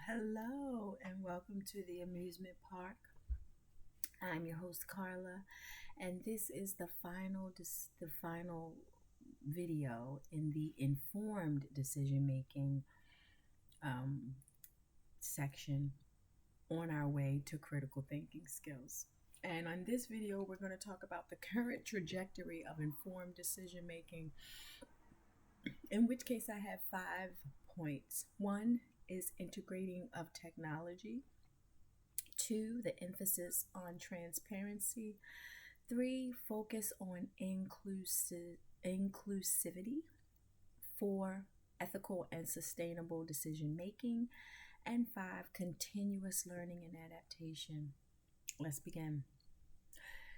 Hello and welcome to the amusement park. I'm your host Carla, and this is the final video in the informed decision making um, section on our way to critical thinking skills. And on this video, we're going to talk about the current trajectory of informed decision making. In which case, I have 5 points. One is integrating of technology. Two, the emphasis on transparency. Three, focus on inclusivity. Four, ethical and sustainable decision making. And five, continuous learning and adaptation. Let's begin.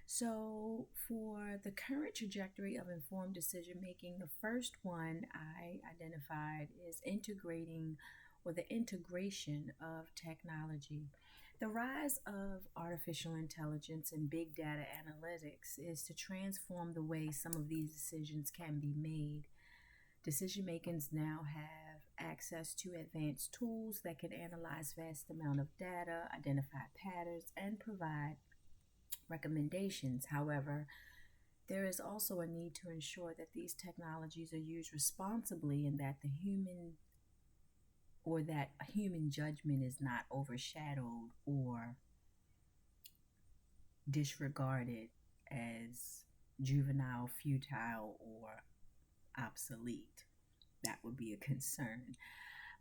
So, for the current trajectory of informed decision making, the first one I identified is integrating or the integration of technology. The rise of artificial intelligence and big data analytics is to transform the way some of these decisions can be made. Decision makers now have access to advanced tools that can analyze vast amount of data, identify patterns, and provide recommendations. However, there is also a need to ensure that these technologies are used responsibly and that human judgment is not overshadowed or disregarded as juvenile, futile, or obsolete. That would be a concern.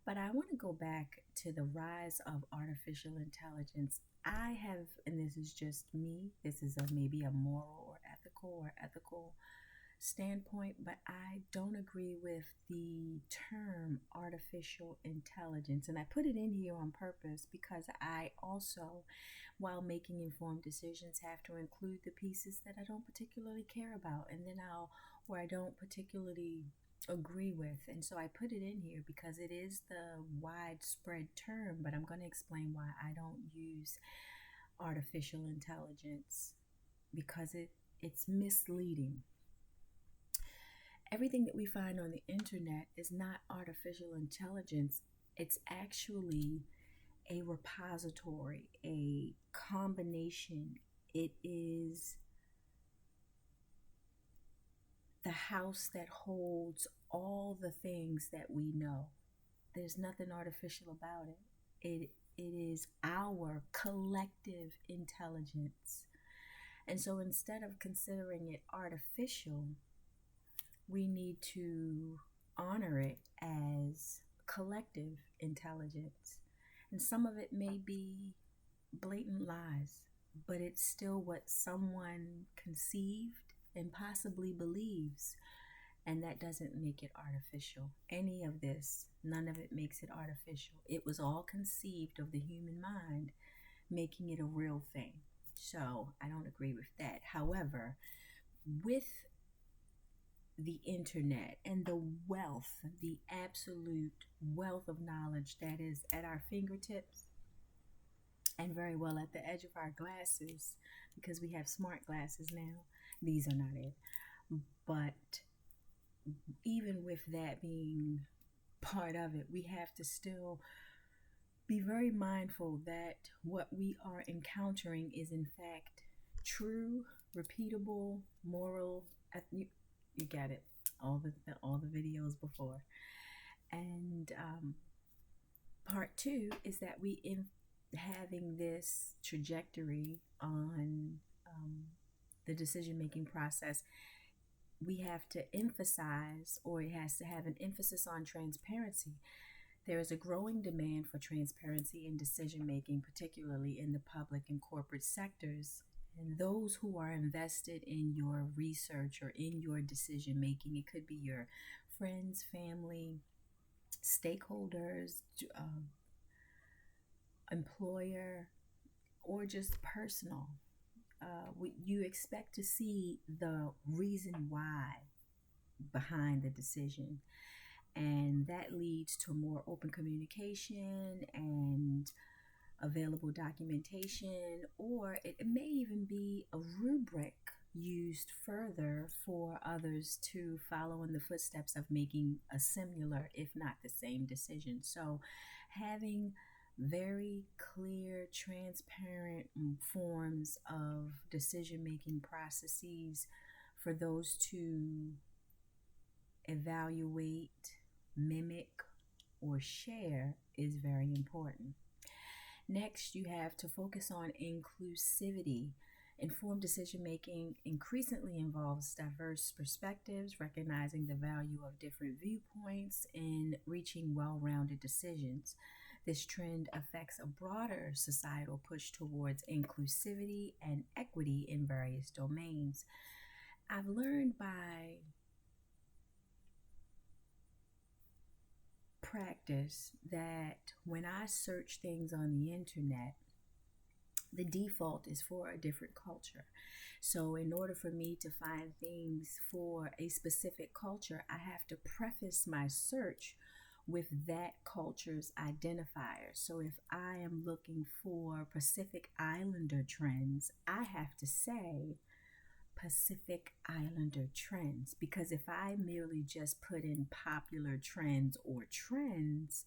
But I want to go back to the rise of artificial intelligence. I have, and this is just me, this is maybe a moral or ethical standpoint, but I don't agree with the term artificial intelligence. And I put it in here on purpose because I also, while making informed decisions, have to include the pieces that I don't particularly care about or I don't particularly agree with. And so I put it in here because it is the widespread term, but I'm going to explain why I don't use artificial intelligence because it's misleading. Everything that we find on the internet is not artificial intelligence. It's actually a repository, a combination. It is the house that holds all the things that we know. There's nothing artificial about it. It is our collective intelligence. And so instead of considering it artificial, we need to honor it as collective intelligence. And some of it may be blatant lies, but it's still what someone conceived and possibly believes. And that doesn't make it artificial. Any of this, none of it makes it artificial. It was all conceived of the human mind, making it a real thing. So I don't agree with that. However, with the internet and the absolute wealth of knowledge that is at our fingertips and very well at the edge of our glasses, because we have smart glasses now. These are not it. But even with that being part of it, we have to still be very mindful that what we are encountering is in fact true, repeatable, moral. You got it. All the videos before. And part two is that having this trajectory on the decision making process, we have to emphasize, or it has to have an emphasis on transparency. There is a growing demand for transparency in decision making, particularly in the public and corporate sectors. And those who are invested in your research or in your decision making, it could be your friends, family, stakeholders, employer, or just personal. You expect to see the reason why behind the decision. And that leads to more open communication and available documentation, or it may even be a rubric used further for others to follow in the footsteps of making a similar, if not the same, decision. So having very clear, transparent forms of decision making processes for those to evaluate, mimic, or share is very important. Next, you have to focus on inclusivity. Informed decision making increasingly involves diverse perspectives, recognizing the value of different viewpoints in reaching well rounded decisions. This trend affects a broader societal push towards inclusivity and equity in various domains. I've learned by practice that when I search things on the internet, the default is for a different culture. So, in order for me to find things for a specific culture, I have to preface my search with that culture's identifier. So, if I am looking for Pacific Islander trends, I have to say Pacific Islander trends, because if I merely just put in popular trends or trends,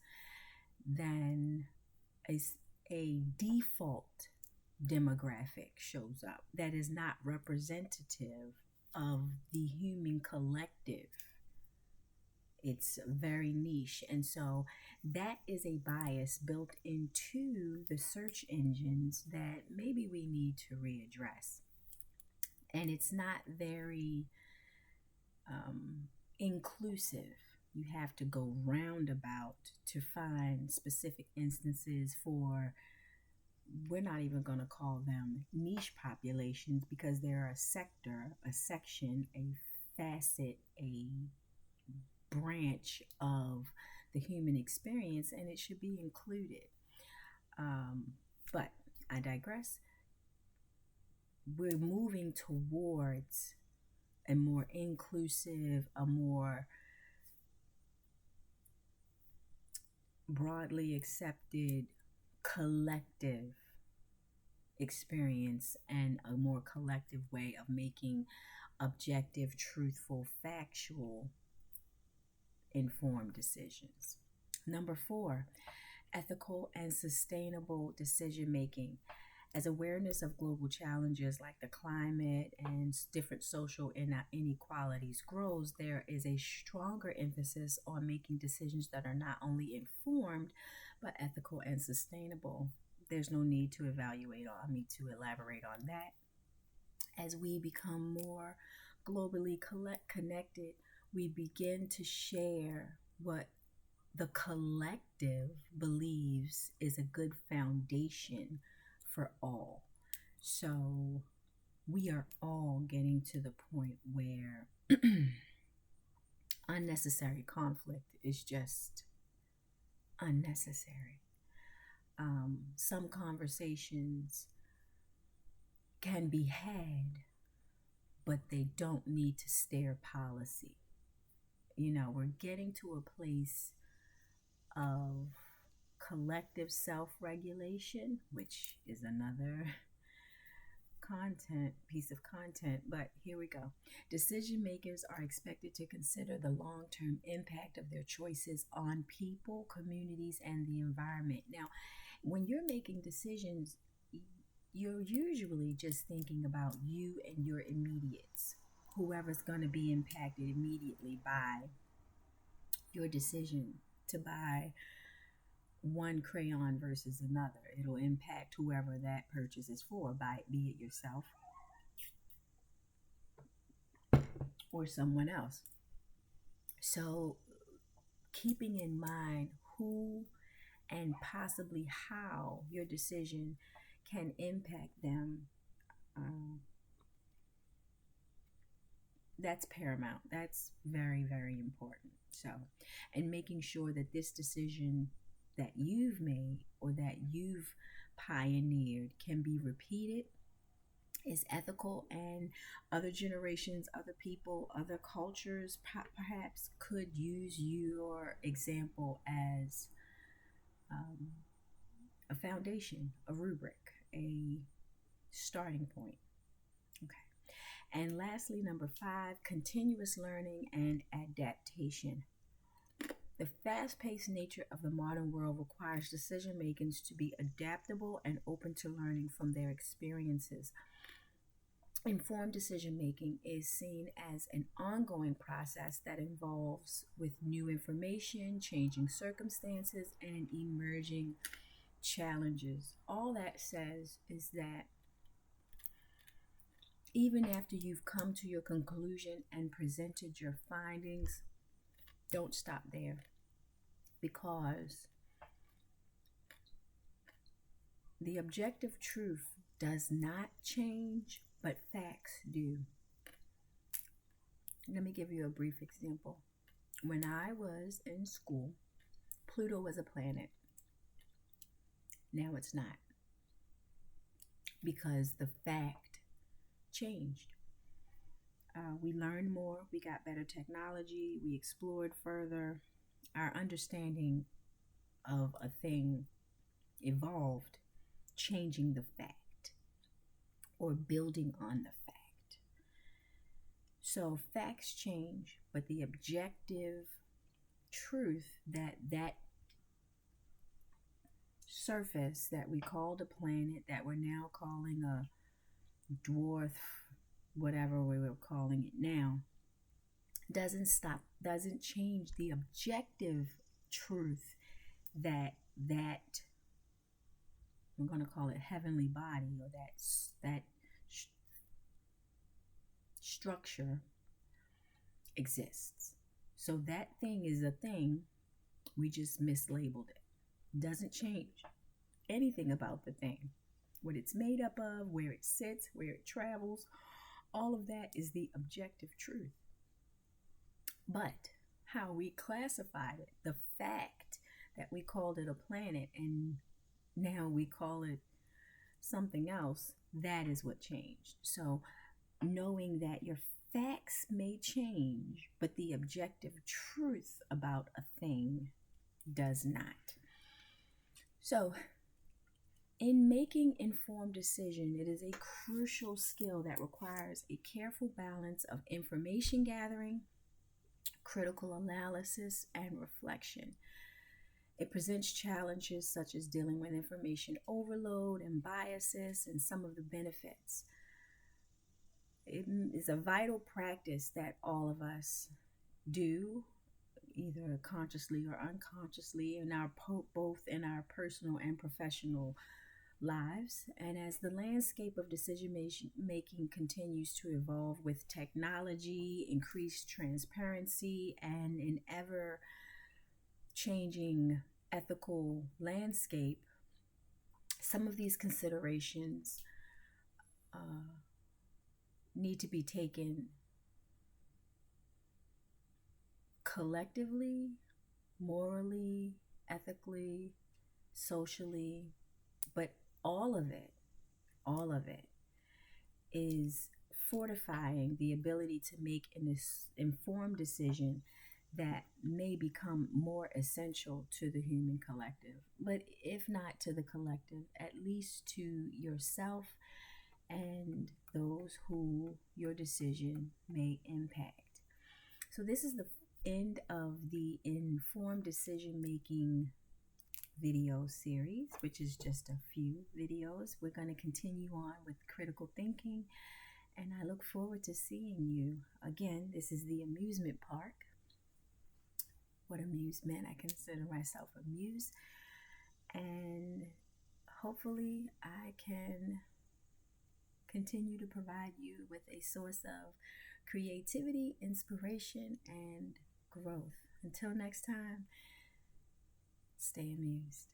then a default demographic shows up that is not representative of the human collective. It's very niche. And so that is a bias built into the search engines that maybe we need to readdress. And it's not very inclusive. You have to go roundabout to find specific instances for, we're not even going to call them niche populations, because they're a sector, a section, a facet, a branch of the human experience, and it should be included. But I digress. We're moving towards a more inclusive, a more broadly accepted collective experience, and a more collective way of making objective, truthful, factual, informed decisions. Number 4, ethical and sustainable decision making. As awareness of global challenges like the climate and different social inequalities grows, there is a stronger emphasis on making decisions that are not only informed, but ethical and sustainable. There's no need to elaborate on that. As we become more globally connected, we begin to share what the collective believes is a good foundation for all. So we are all getting to the point where unnecessary conflict is just unnecessary. Some conversations can be had, but they don't need to stare policy. We're getting to a place of collective self-regulation, which is another piece of content, but here we go. Decision makers are expected to consider the long-term impact of their choices on people, communities, and the environment. Now, when you're making decisions, you're usually just thinking about you and your immediates, whoever's going to be impacted immediately by your decision to buy one crayon versus another. It'll impact whoever that purchase is for, be it yourself or someone else. So keeping in mind who and possibly how your decision can impact them, that's paramount. That's very, very important. So, and making sure that this decision that you've made or that you've pioneered can be repeated, is ethical, and other generations, other people, other cultures perhaps could use your example as a foundation, a rubric, a starting point. Okay. And lastly, number 5, continuous learning and adaptation. The fast-paced nature of the modern world requires decision makers to be adaptable and open to learning from their experiences. Informed decision making is seen as an ongoing process that involves with new information, changing circumstances, and emerging challenges. All that says is that even after you've come to your conclusion and presented your findings, don't stop there, because the objective truth does not change, but facts do. Let me give you a brief example. When I was in school, Pluto was a planet. Now it's not, because the fact changed. We learned more, we got better technology, we explored further. Our understanding of a thing evolved, changing the fact or building on the fact. So facts change, but the objective truth that surface that we called a planet, that we're now calling a dwarf, whatever we were calling it now, doesn't change the objective truth that I'm going to call it heavenly body, or that structure exists. So that thing is a thing, we just mislabeled it. Doesn't change anything about the thing. What it's made up of, where it sits, where it travels, all of that is the objective truth. But how we classified it, the fact that we called it a planet and now we call it something else, that is what changed. So knowing that your facts may change, but the objective truth about a thing does not. So in making informed decision, it is a crucial skill that requires a careful balance of information gathering, critical analysis, and reflection. It presents challenges such as dealing with information overload and biases and some of the benefits. It is a vital practice that all of us do, either consciously or unconsciously, in our both in our personal and professional lives. And as the landscape of decision making continues to evolve with technology, increased transparency, and an ever changing ethical landscape, some of these considerations need to be taken collectively, morally, ethically, socially, but all of it is fortifying the ability to make an informed decision that may become more essential to the human collective. But if not to the collective, at least to yourself and those who your decision may impact. So this is the end of the informed decision making video series, which is just a few videos. We're going to continue on with critical thinking, and I look forward to seeing you. Again, this is the amusement park. What amusement? I consider myself amused, and hopefully I can continue to provide you with a source of creativity, inspiration, and growth. Until next time, stay amused.